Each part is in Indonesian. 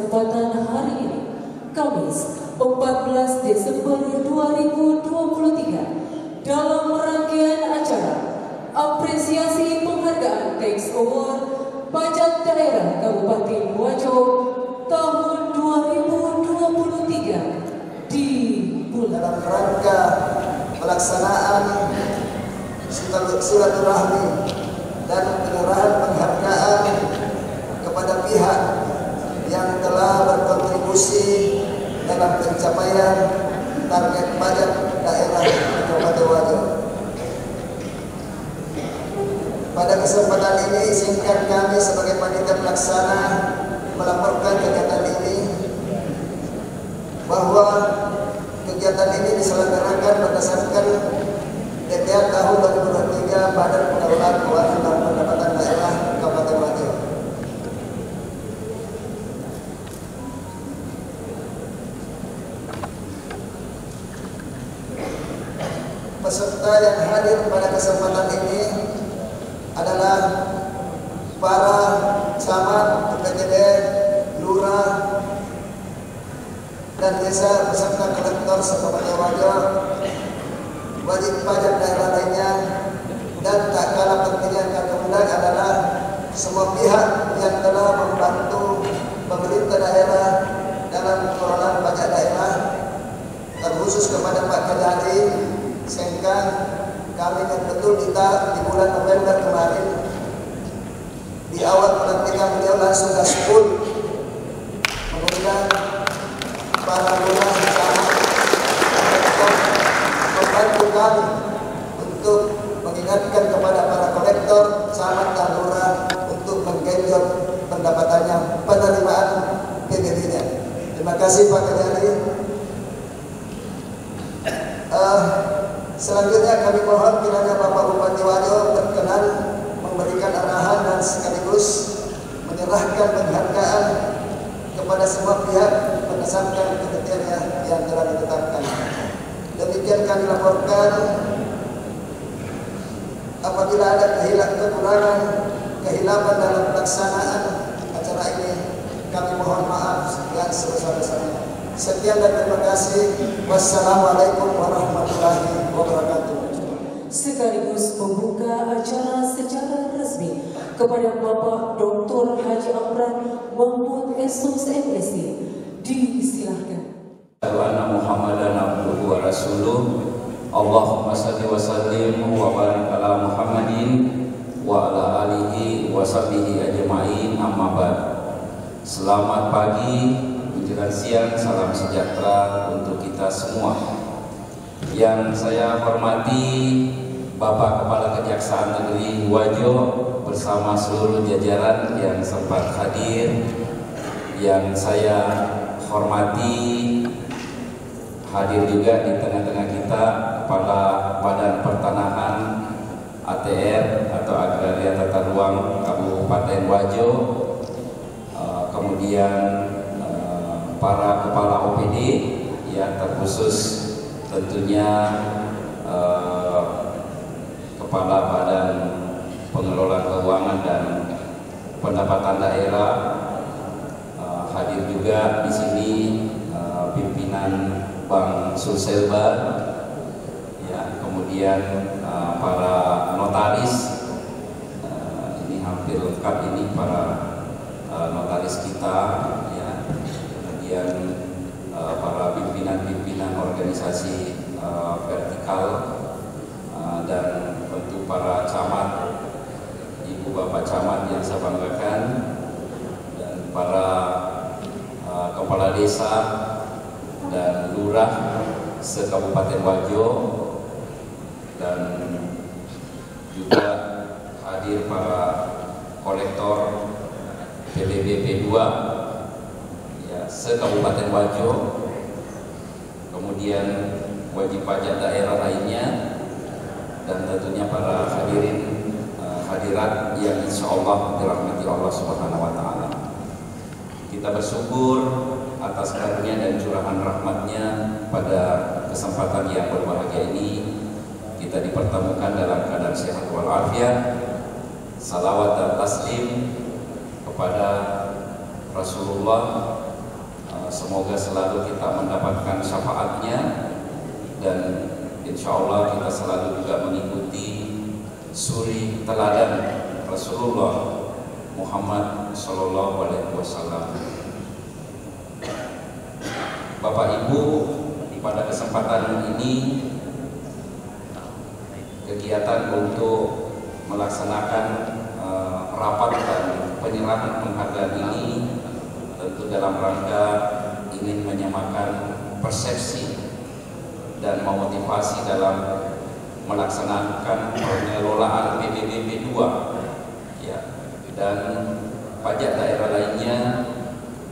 kesempatan hari ini, Kamis 14 Desember 2023, dalam rangkaian acara apresiasi penghargaan Tax Award Pajak Daerah Kabupaten Wajo tahun 2023 di dalam rangka pelaksanaan silaturahmi dan penyerahan penghargaan kepada pihak yang telah berkontribusi dalam pencapaian target pajak daerah Kabupaten Wajo. Pada kesempatan ini izinkan kami sebagai panitia pelaksana melaporkan kegiatan ini bahwa kegiatan ini diselenggarakan berdasarkan DPR tahun 2023 Badan Pengelolaan Keuangan dan Pendapatan Daerah Kabupaten Wajo. Peserta yang hadir pada kesempatan ini adalah para camat, PPTD, lurah, dan desa beserta kolektor Kabupaten Wajo, wajib pajak daerah lainnya, dan tak kalah pentingnya kami undang adalah semua pihak yang telah membantu pemerintah daerah dalam pengelolaan pajak daerah, terkhusus kepada Pak Kedari Sengkang. Kami ingat betul kita di bulan November kemarin di awal pelantikan beliau langsung gaspol mengundang para lurah bersama untuk membantu kami untuk mengingatkan kepada para kolektor, camat dan lurah untuk menggenjot pendapatannya, penerimaan PBB-nya. Terima kasih Pak Kedari. Selanjutnya kami mohon kiranya Bapak Bupati Wajo berkenan memberikan arahan dan sekaligus menyerahkan penghargaan kepada semua pihak berdasarkan kriteria yang telah ditetapkan. Demikian kami laporkan. Apabila ada kekurangan, kehilapan dalam pelaksanaan acara ini, kami mohon maaf yang sebesar-besarnya. Sekian dan terima kasih. Wassalamualaikum warahmatullahi wabarakatuh. Sekaligus membuka acara secara resmi kepada Bapak Dr. Haji Amran Mahmud SOS MSc. Disilahkan. Anna Muhammadan abduhu wa rasuluh. Allahumma salli wa sallim wa barik ala Muhammadin wa ala alihi wa sahbihi ajma'in, amma ba'd. Selamat pagi, menjelang siang, salam sejahtera untuk kita semua. Yang saya hormati Bapak Kepala Kejaksaan Negeri Wajo bersama seluruh jajaran yang sempat hadir. Yang saya hormati hadir juga di tengah-tengah kita Kepala Badan Pertanahan ATR atau Agraria Tata Ruang Kabupaten Wajo, kemudian para kepala OPD yang terkhusus tentunya Kepala Badan Pengelolaan Keuangan dan Pendapatan Daerah, hadir juga di sini pimpinan Bank Sulselbar, ya, kemudian para notaris, ini hampir lengkap ini para notaris kita, ya, kemudian para pimpinan-pimpinan organisasi vertikal, dan tentu para camat, ibu bapak camat yang saya banggakan, dan para kepala desa dan lurah se-Kabupaten Wajo, dan juga hadir para kolektor PBB P2 ya, se-Kabupaten Wajo, kemudian wajib pajak daerah lainnya, dan tentunya para hadirin hadirat yang insya Allah dirahmati Allah Subhanahu wa Ta'ala. Kita bersyukur atas karunia dan curahan rahmatnya pada kesempatan yang berbahagia ini. Kita dipertemukan dalam keadaan sehat walafiat. Salawat dan taslim kepada Rasulullah Semoga selalu kita mendapatkan syafaatnya, dan insya Allah kita selalu juga mengikuti suri teladan Rasulullah Muhammad Sallallahu Alaihi Wasallam. Bapak Ibu, pada kesempatan ini kegiatan untuk melaksanakan rapat dan penyerahan penghargaan ini tentu dalam rangka ingin menyamakan persepsi dan memotivasi dalam melaksanakan pengelolaan PBB 2 ya, dan pajak daerah lainnya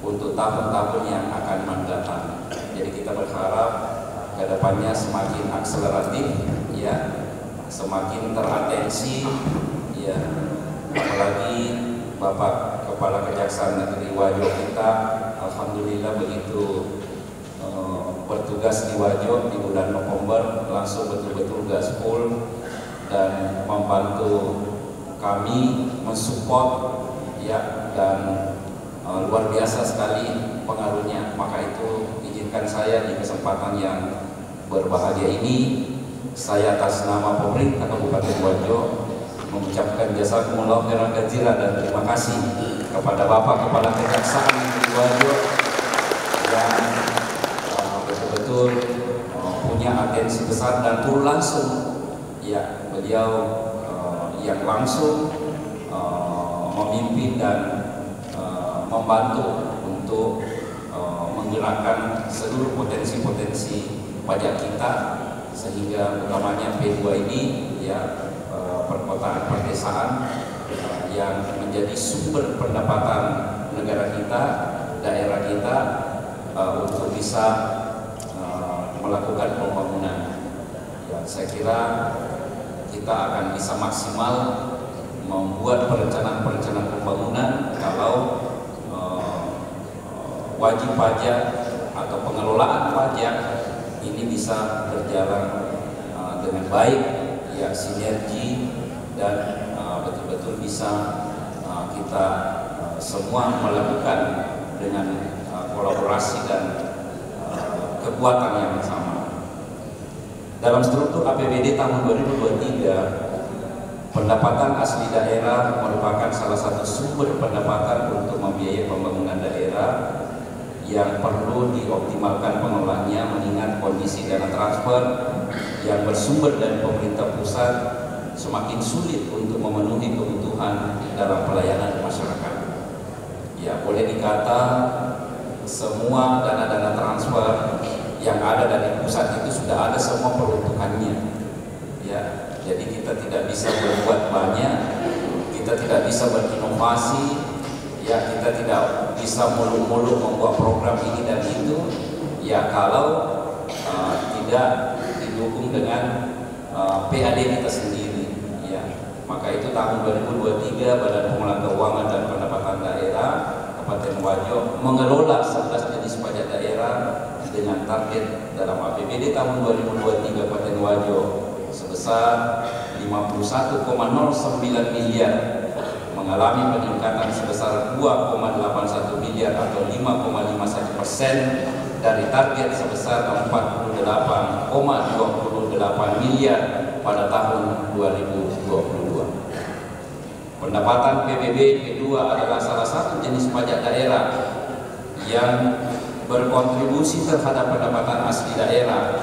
untuk tahun-tahun yang akan mendatang. Jadi kita berharap ke depannya semakin akseleratif ya, semakin teratensi ya, apalagi Bapak Kepala Kejaksaan Negeri Wajo kita alhamdulillah begitu bertugas di Wajo di bulan November langsung betul-betul gaspol dan membantu kami mensupport ya, dan luar biasa sekali pengaruhnya. Maka itu izinkan saya di kesempatan yang berbahagia ini, saya atas nama pemerintah Kabupaten Wajo mengucapkan jazakumullah khairan katsiran dan terima kasih kepada Bapak Kepala Kejaksaan Negeri Wajo yang betul-betul punya atensi besar dan turun langsung ya, beliau yang langsung memimpin dan membantu untuk menggerakkan seluruh potensi-potensi pajak kita, sehingga utamanya P2 ini ya, perkotaan perdesaan yang menjadi sumber pendapatan negara kita, daerah kita untuk bisa melakukan pembangunan. Ya, saya kira kita akan bisa maksimal membuat perencanaan-perencanaan pembangunan kalau wajib pajak atau pengelolaan pajak ini bisa berjalan dengan baik ya, sinergi dan betul-betul bisa kita semua melakukan dengan kolaborasi dan kekuatan yang sama. Dalam struktur APBD tahun 2023, pendapatan asli daerah merupakan salah satu sumber pendapatan untuk membiayai pembangunan daerah yang perlu dioptimalkan pengelolaannya, mengingat kondisi dana transfer yang bersumber dari pemerintah pusat semakin sulit untuk memenuhi kebutuhan dalam pelayanan masyarakat. Ya, boleh dikata semua dana-dana transfer yang ada dari pusat itu sudah ada semua peruntukannya. Ya, jadi kita tidak bisa berbuat banyak, kita tidak bisa berinovasi, ya, kita tidak bisa mulu-mulu membuat program ini dan itu, ya, kalau tidak didukung dengan PAD kita sendiri. Ya, maka itu tahun 2023 Badan Pengelola Keuangan dan Pendapatan Daerah Kabupaten Wajo mengelola 11 jenis pajak daerah dengan target dalam APBD tahun 2023 Kabupaten Wajo sebesar 51,09 miliar, mengalami peningkatan sebesar 2,81 miliar atau 5,51% dari target sebesar 48,28 miliar pada tahun 2022. Pendapatan PBB kedua adalah salah satu jenis pajak daerah yang berkontribusi terhadap pendapatan asli daerah,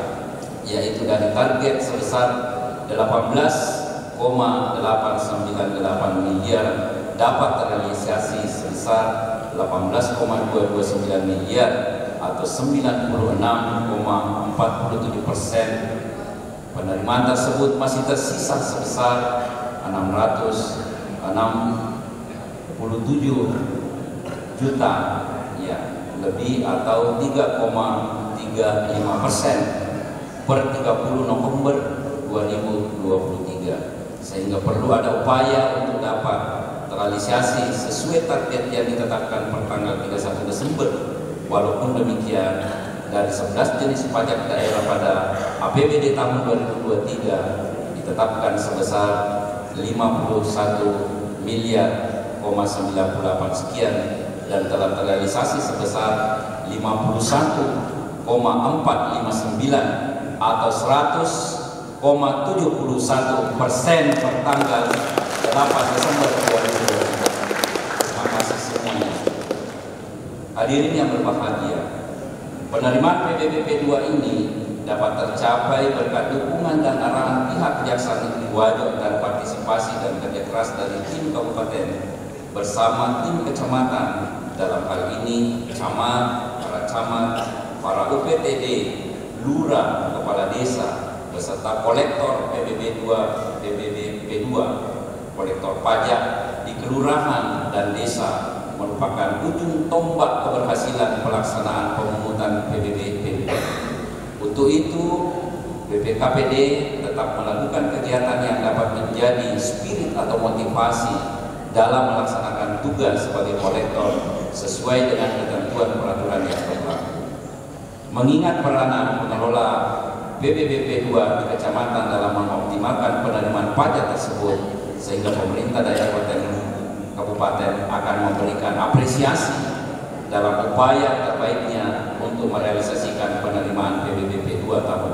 yaitu dari target sebesar 18,898 miliar dapat terrealisasi sebesar 18,229 miliar atau 96,47%. Penerimaan tersebut masih tersisa sebesar 667 juta ya, lebih atau 3,35% per 30 November 2023, sehingga perlu ada upaya untuk dapat terrealisasi sesuai target yang ditetapkan per tanggal 31 Desember. Walaupun demikian, dari 11 jenis pajak daerah pada APBD tahun 2023 ditetapkan sebesar 51 miliar 98 sekian dan telah terrealisasi sebesar 51,459 atau 100,71% per tanggal 8 Desember 2023. Terima kasih semuanya. Hadirin yang berbahagia, penerimaan PBBP 2 ini dapat tercapai berkat dukungan dan arahan pihak Kejaksaan Negeri Wajo dan partisipasi dan kerja keras dari tim kabupaten bersama tim kecamatan, dalam hal ini camat, para UPTD, lurah, kepala desa, beserta kolektor PBB 2, kolektor pajak di kelurahan dan desa merupakan ujung tombak keberhasilan pelaksanaan pemungutan PBB. Untuk itu, BPKPD tetap melakukan kegiatan yang dapat menjadi spirit atau motivasi dalam melaksanakan tugas sebagai kolektor sesuai dengan ketentuan peraturan yang berlaku. Mengingat peranan pengelola PBBP 2 di kecamatan dalam mengoptimalkan penerimaan pajak tersebut, sehingga pemerintah daerah kabupaten akan memberikan apresiasi dalam upaya terbaiknya untuk merealisasikan penerimaan PBBP 2 tahun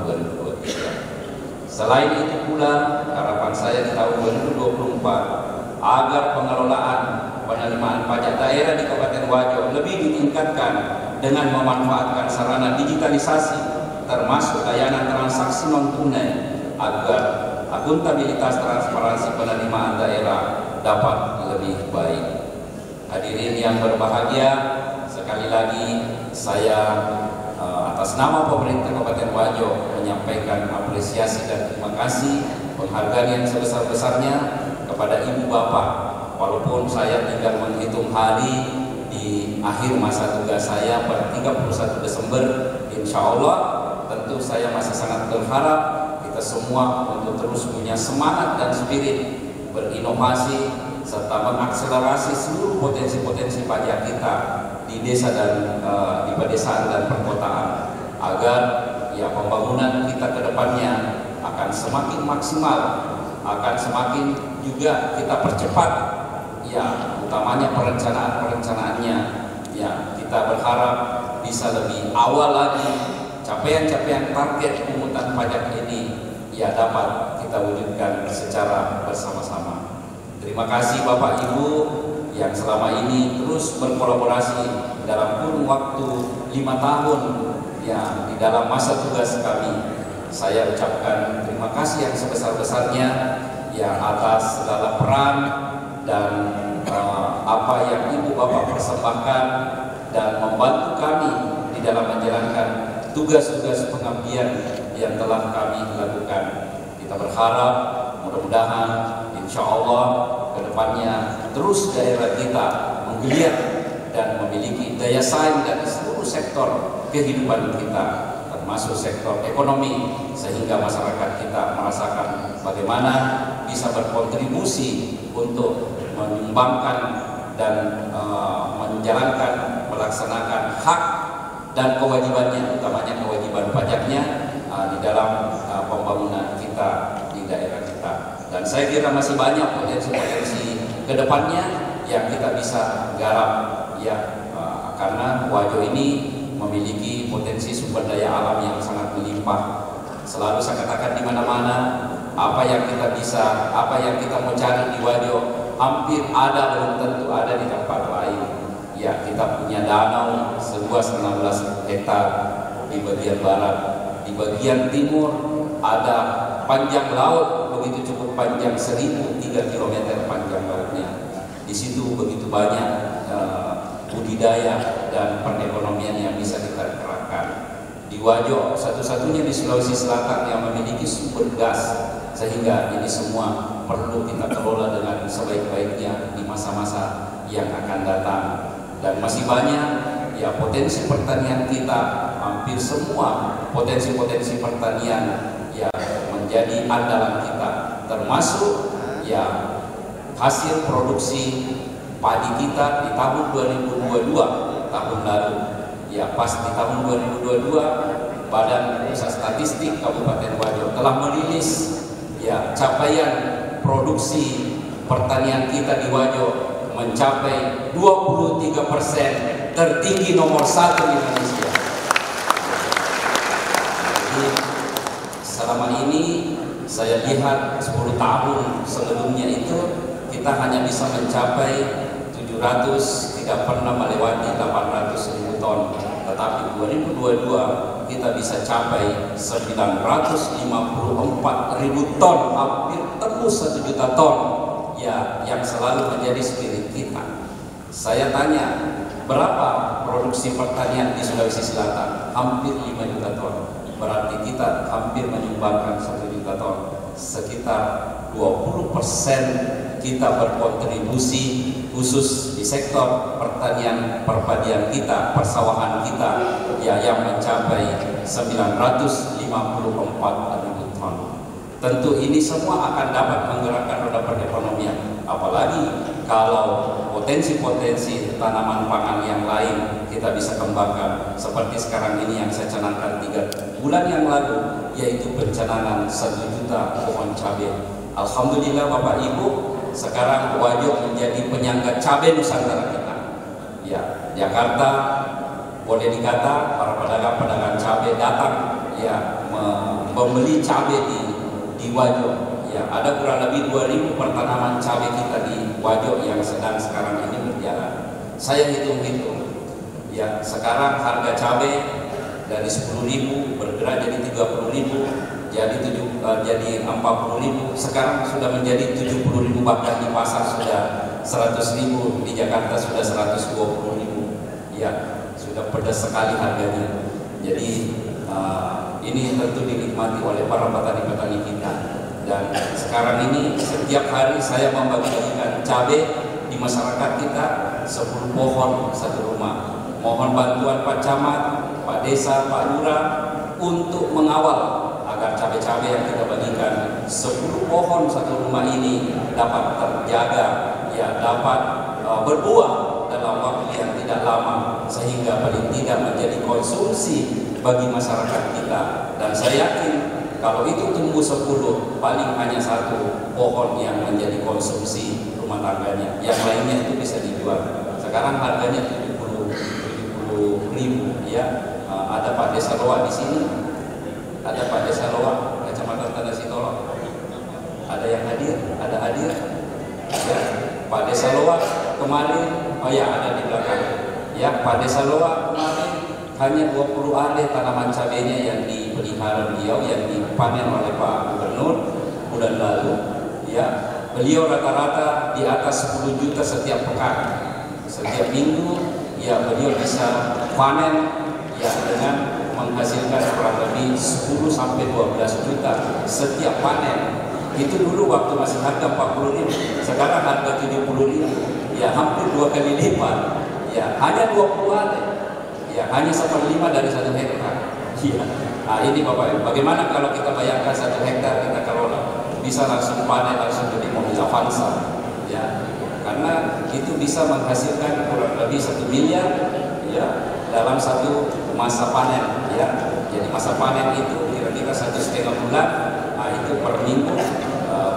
2023. Selain itu pula, harapan saya di tahun 2024 agar pengelolaan penerimaan pajak daerah di Kabupaten Wajo lebih ditingkatkan dengan memanfaatkan sarana digitalisasi termasuk layanan transaksi non tunai agar akuntabilitas transparansi penerimaan daerah dapat lebih baik. Hadirin yang berbahagia, sekali lagi saya atas nama pemerintah Kabupaten Wajo menyampaikan apresiasi dan terima kasih, penghargaan yang sebesar-besarnya kepada ibu bapak. Walaupun saya tinggal menghitung hari di akhir masa tugas saya pada 31 Desember, insya Allah tentu saya masih sangat berharap kita semua untuk terus punya semangat dan spirit berinovasi serta mengakselerasi seluruh potensi-potensi pajak kita di desa dan di pedesaan dan perkotaan, agar ya pembangunan kita ke depannya akan semakin maksimal, akan semakin juga kita percepat, ya utamanya perencanaannya. Ya kita berharap bisa lebih awal lagi capaian-capaian target pungutan pajak ini ya dapat kita wujudkan secara bersama-sama. Terima kasih Bapak Ibu yang selama ini terus berkolaborasi dalam kurun waktu 5 tahun ya di dalam masa tugas kami. Saya ucapkan terima kasih yang sebesar-besarnya ya atas segala peran dan apa yang Ibu Bapak persembahkan dan membantu kami di dalam menjalankan tugas-tugas pengabdian yang telah kami lakukan. Kita berharap mudah-mudahan insya Allah kedepannya terus daerah kita menggeliat dan memiliki daya saing dari seluruh sektor kehidupan kita, termasuk sektor ekonomi, sehingga masyarakat kita merasakan bagaimana bisa berkontribusi untuk menyumbangkan dan menjalankan, melaksanakan hak dan kewajibannya, utamanya kewajiban pajaknya di dalam pembangunan kita di daerah kita. Dan saya kira masih banyak potensi-potensi kedepannya yang kita bisa garap ya, karena Wajo ini memiliki potensi sumber daya alam yang sangat melimpah. Selalu saya katakan di mana-mana apa yang kita bisa, apa yang kita mau cari di Wajo hampir ada, belum tentu ada di tempat lain. Ya, kita punya danau seluas 16 hektar di bagian barat, di bagian timur ada panjang laut begitu cukup panjang 1003 km panjang lautnya. Di situ begitu banyak budidaya dan perekonomian yang bisa kita kerahkan. Di Wajo satu-satunya di Sulawesi Selatan yang memiliki sumber gas, sehingga ini semua perlu kita kelola dengan sebaik-baiknya di masa-masa yang akan datang. Dan masih banyak ya potensi pertanian kita, hampir semua potensi-potensi pertanian ya menjadi andalan kita, termasuk ya hasil produksi padi kita di tahun 2022 tahun lalu. Ya pas di tahun 2022 Badan Pusat Statistik Kabupaten Wajo telah merilis ya capaian produksi pertanian kita di Wajo mencapai 23%, tertinggi nomor 1 di Indonesia. Jadi selama ini saya lihat 10 tahun sebelumnya itu kita hanya bisa mencapai 700, tidak pernah melewati 800.000 ton. Tetapi 2022 kita bisa capai 954.000 ton, hampir tembus 1 juta ton. Ya, yang selalu menjadi spirit kita. Saya tanya, berapa produksi pertanian di Sulawesi Selatan? Hampir 5 juta ton. Berarti kita hampir menyumbangkan 1 juta ton. Sekitar 20% kita berkontribusi khusus di sektor pertanian, perpadian kita, persawahan kita, ya, yang mencapai 954.000 ton. Tentu ini semua akan dapat menggerakkan roda perekonomian. Apalagi kalau potensi-potensi tanaman pangan yang lain kita bisa kembangkan. Seperti sekarang ini yang saya canangkan 3 bulan yang lalu, yaitu pencanangan 1 juta pohon cabai. Alhamdulillah Bapak Ibu, sekarang Wajo menjadi penyangga cabai Nusantara kita. Ya, Jakarta boleh dikata para pedagang-pedagang cabai datang, ya, membeli cabai di Wajo. Ya, ada kurang lebih 2.000 pertanaman cabai kita di Wajo yang sedang sekarang ini berjalan. Saya hitung-hitung, ya, sekarang harga cabai dari 10.000 bergerak jadi 30.000, jadi 40.000, sekarang sudah menjadi 70.000, bahkan di pasar sudah 100.000, di Jakarta sudah 120.000. Ya, sudah pedas sekali harganya. Jadi ini tentu dinikmati oleh para petani-petani kita. Dan sekarang ini setiap hari saya membagikan cabai di masyarakat kita 10 pohon 1 rumah. Mohon bantuan Pak Camat, Pak Desa, Pak Lurah untuk mengawal agar cabai-cabai yang kita bagikan 10 pohon 1 rumah ini dapat terjaga, ya, dapat berbuah dalam waktu yang tidak lama, sehingga paling tidak menjadi konsumsi bagi masyarakat kita. Dan saya yakin kalau itu tumbuh 10, paling hanya 1 pohon yang menjadi konsumsi rumah tangganya, yang lainnya itu bisa dijual. Sekarang harganya 70.000, ya. Ada Pak Desa Loa di sini, ada Pak Desa Loa, Kecamatan Tanda Sitolo. Ada yang hadir, ada hadir. Ya, Pak Desa Loa kemarin, oh ya, ada di belakang. Ya, Pak Desa Loa kemarin hanya 20 ade tanaman cabainya yang dipelihara beliau, yang dipanen oleh Pak Gubernur bulan lalu. Ya, beliau rata-rata di atas 10 juta setiap pekan, setiap minggu. Ya, beliau bisa panen, ya, dengan menghasilkan kurang lebih 10 sampai 12 juta setiap panen. Itu dulu waktu masih harga 40.000, sekarang harga 70.000. Ya, hampir 2 kali lipat. Ya, hanya 20 ade. Ya, hanya 1/5 dari 1 hektar. Ya. Nah, ini Bapak Ibu, bagaimana kalau kita bayangkan 1 hektar kita kelola, bisa langsung panen, langsung jadi mobil Avanza. Ya, karena itu bisa menghasilkan kurang lebih 1 miliar, ya, dalam 1 masa panen. Ya, jadi masa panen itu kira-kira 1,5 bulan. Nah, itu per minggu,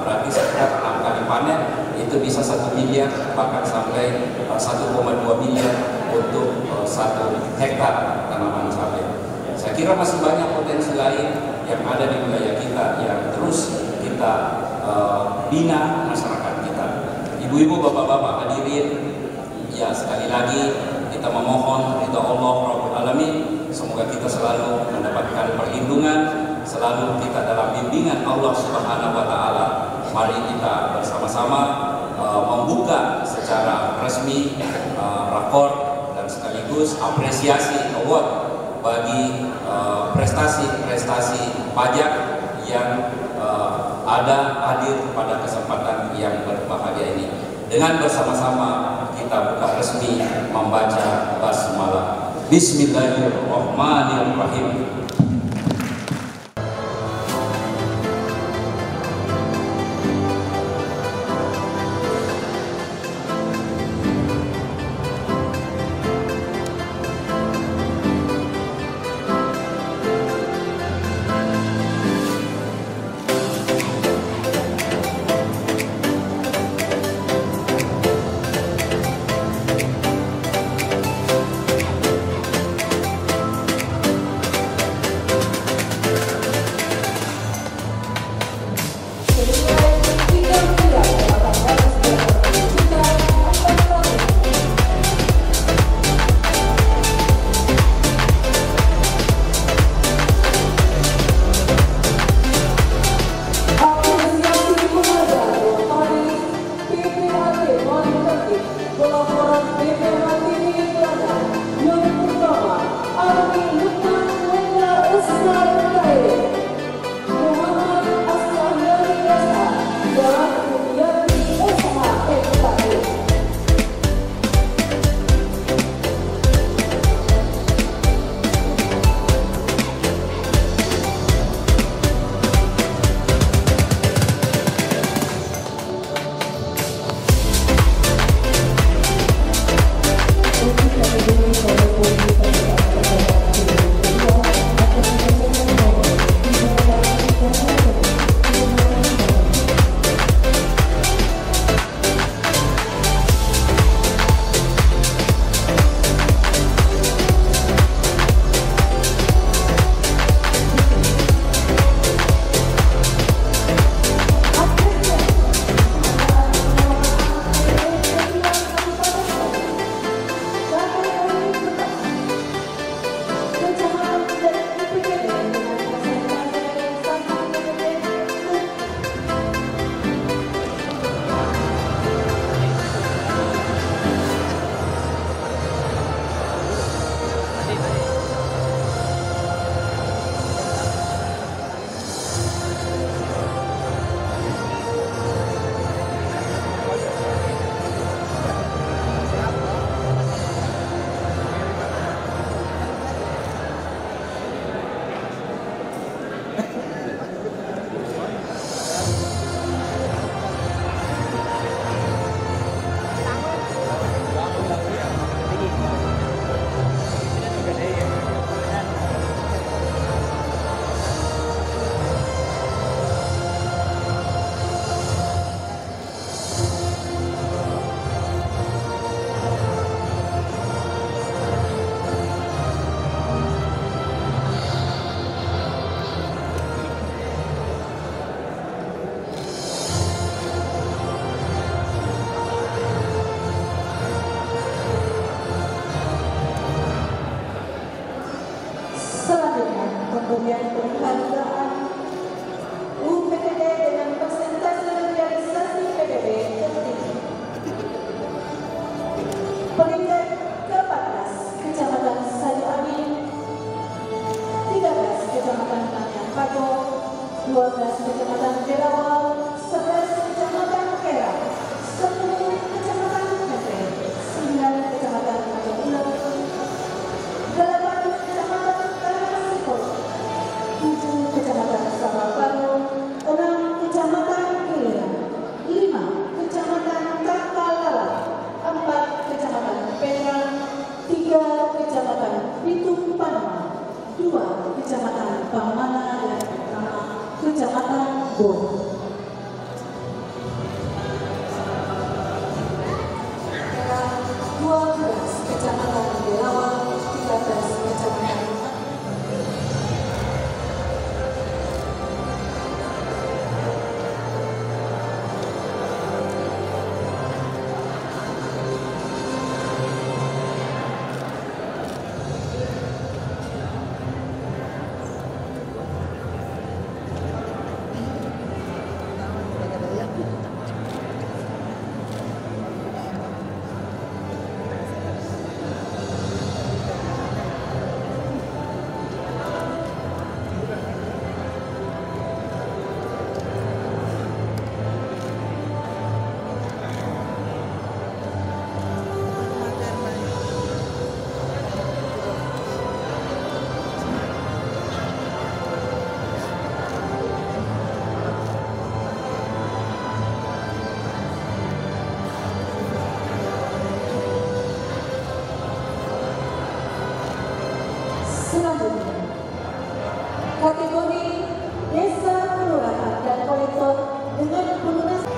berarti sekitar 6 kali panen, itu bisa 1 miliar, bahkan sampai 1,2 miliar untuk 1 hektar tanaman cabai. Saya kira masih banyak potensi lain yang ada di wilayah kita yang terus kita bina masyarakat kita. Ibu-ibu, bapak-bapak hadirin, ya, sekali lagi kita memohon ridha Allah Rabbul Alamin. Semoga kita selalu mendapatkan perlindungan, selalu kita dalam bimbingan Allah Subhanahu wa Ta'ala. Mari kita bersama-sama membuka secara resmi rakor dan sekaligus apresiasi award bagi prestasi-prestasi pajak yang ada hadir pada kesempatan yang berbahagia ini. Dengan bersama-sama kita buka resmi membaca basmalah. Bismillahirrahmanirrahim. pemberian penghargaan UPPD dengan persentase realisasi PDB tertinggi. Peringkat ke-14 Kecamatan Sayu Amin, 13 Kecamatan Nanyang Pago, 12 Kecamatan Delawang, 11 Kecamatan Kera, 10 Kecamatan Mete, 9 Kecamatan Majamulang, 8 Kecamatan Tanah 7 Kecamatan Sababaru, 6 Kecamatan Kelira, 5 Kecamatan Takalala, 4 Kecamatan Perang, 3 Kecamatan Pitung Panama, 2 Kecamatan Pamana, dan 5 Kecamatan Bor. 12 Kecamatan Delawang, 13 Kecamatan selanjutnya. Kategori Desa Kelurahan dan Kolektor dengan pelunasan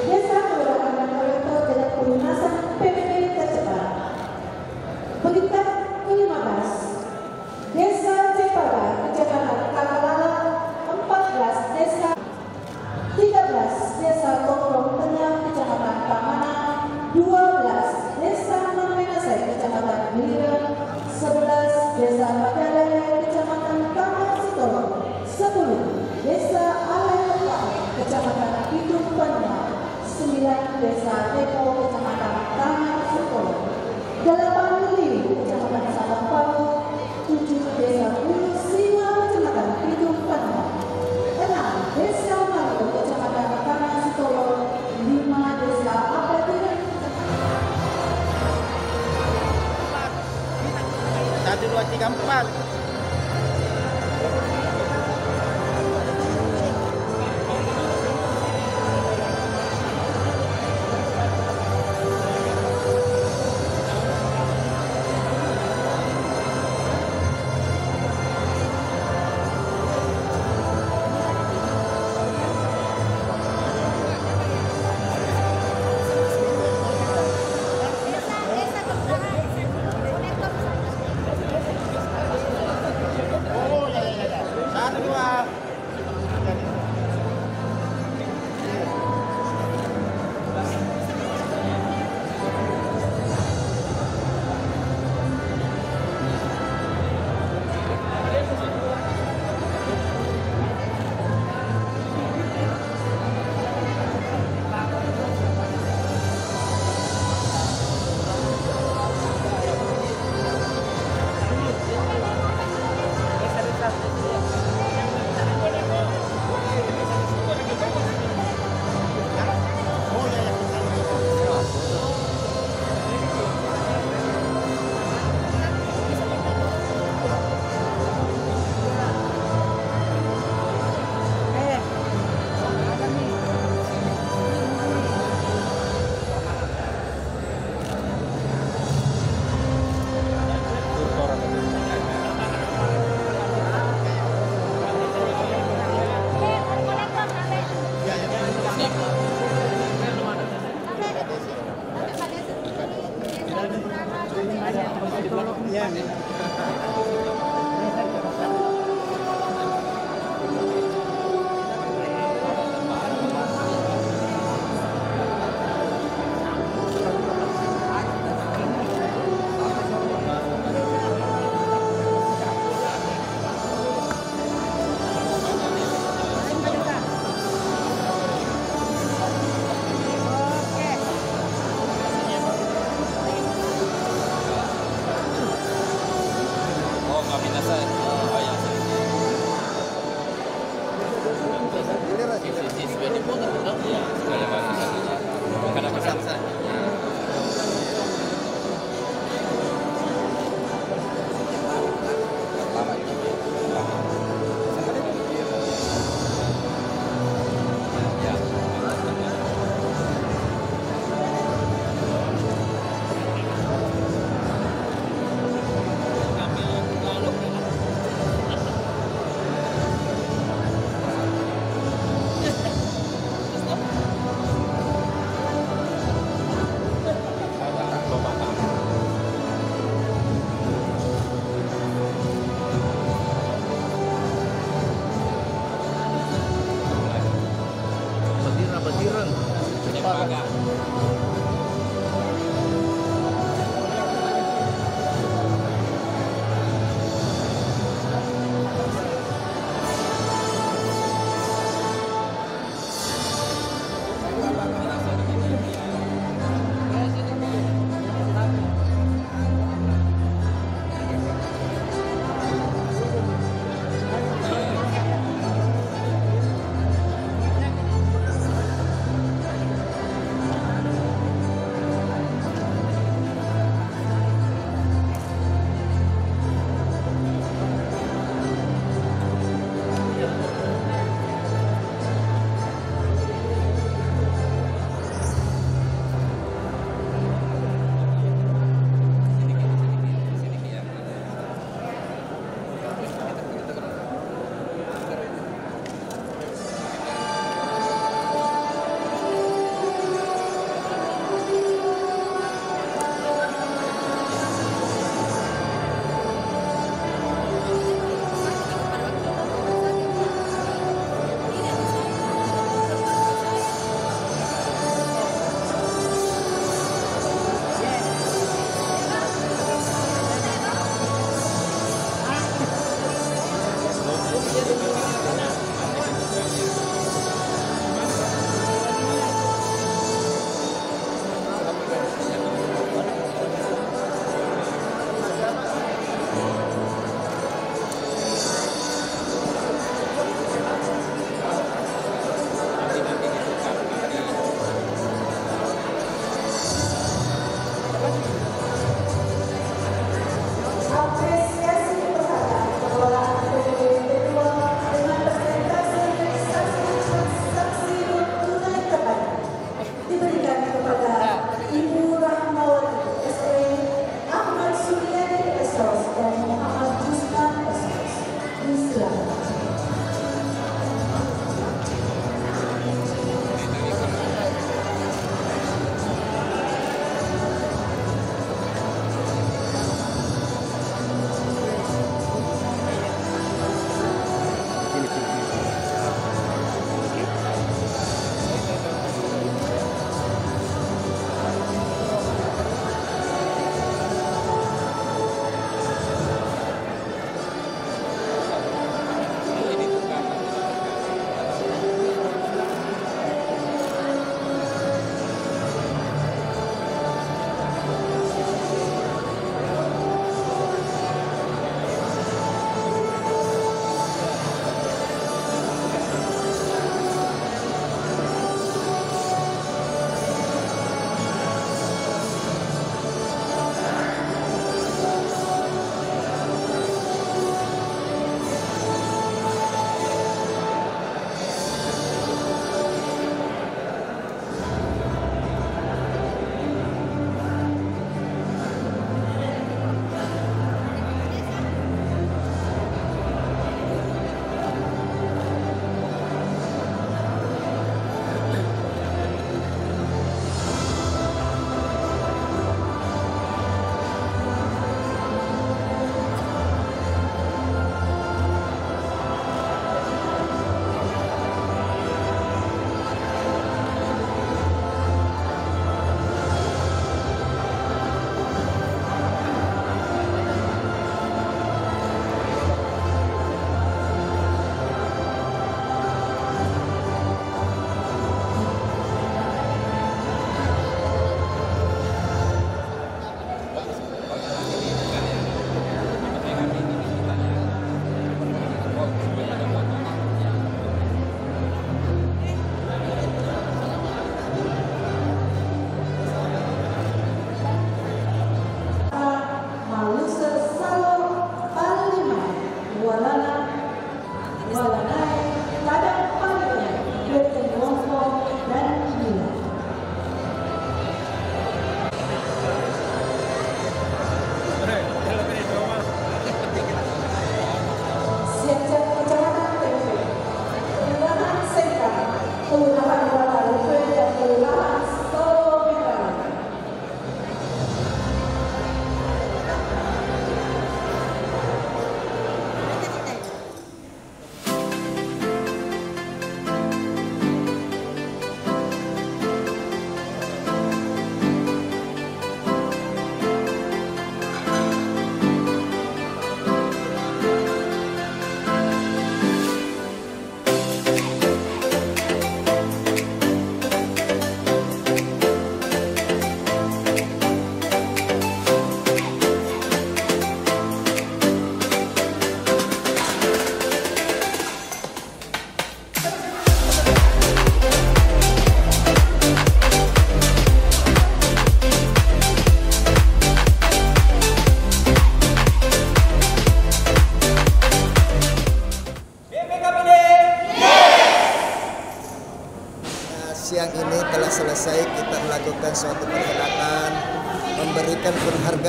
Desa Kelurahan dan Kolektor dengan pelunasan PDB tercepat. Peringkat ke-15 Desa Cepaga, Kecamatan Takalala, 14 Desa, 13 Desa Tongkrong Tengah, Kecamatan Pamana, 12 Desa Mamenasai, Kecamatan Bilira, 11 Desa Padalaya, Kecamatan Taman Sitolo, 10 Desa Alai, Kecamatan Pitung Panama, 9 Desa Tepo, Kecamatan Taman Sitolo, 8 Lili, Kecamatan Sabang Palu, 7 Desa Hulu Siwa, Kecamatan Pitung Panama, 6 Desa Malu, Kecamatan Taman Sitolo, 5 Desa Apatiran, 1, 2, 3, 4.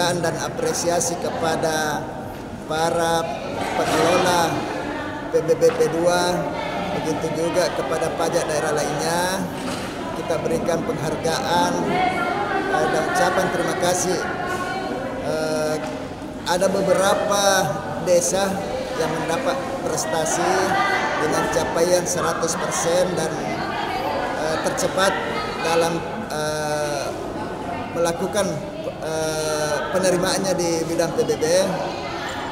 penghargaan dan apresiasi kepada para pengelola PBBP2, begitu juga kepada pajak daerah lainnya. Kita berikan penghargaan dan ucapan terima kasih. Ada beberapa desa yang mendapat prestasi dengan capaian 100% dan tercepat dalam melakukan penerimaannya di bidang PBB.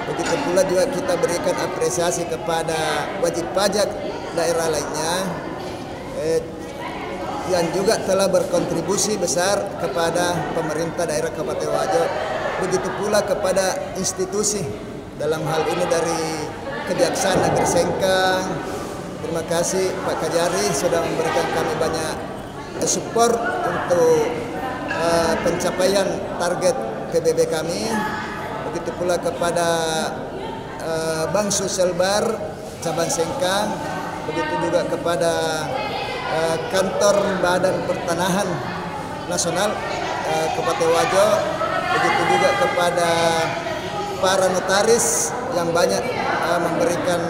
Begitu pula juga kita berikan apresiasi kepada wajib pajak daerah lainnya yang juga telah berkontribusi besar kepada pemerintah daerah Kabupaten Wajo. Begitu pula kepada institusi, dalam hal ini dari Kejaksaan Negeri Sengkang. Terima kasih Pak Kajari sudah memberikan kami banyak support untuk pencapaian target PBB kami. Begitu pula kepada Bank Sosial Bar Cabang Sengkang, begitu juga kepada Kantor Badan Pertanahan Nasional Kabupaten Wajo, begitu juga kepada para notaris yang banyak memberikan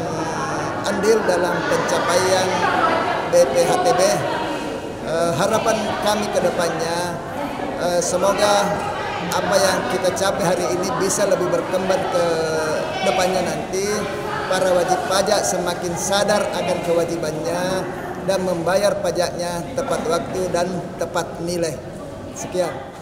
andil dalam pencapaian BPHTB. Harapan kami ke depannya semoga apa yang kita capai hari ini bisa lebih berkembang ke depannya nanti. Para wajib pajak semakin sadar akan kewajibannya dan membayar pajaknya tepat waktu dan tepat nilai. Sekian.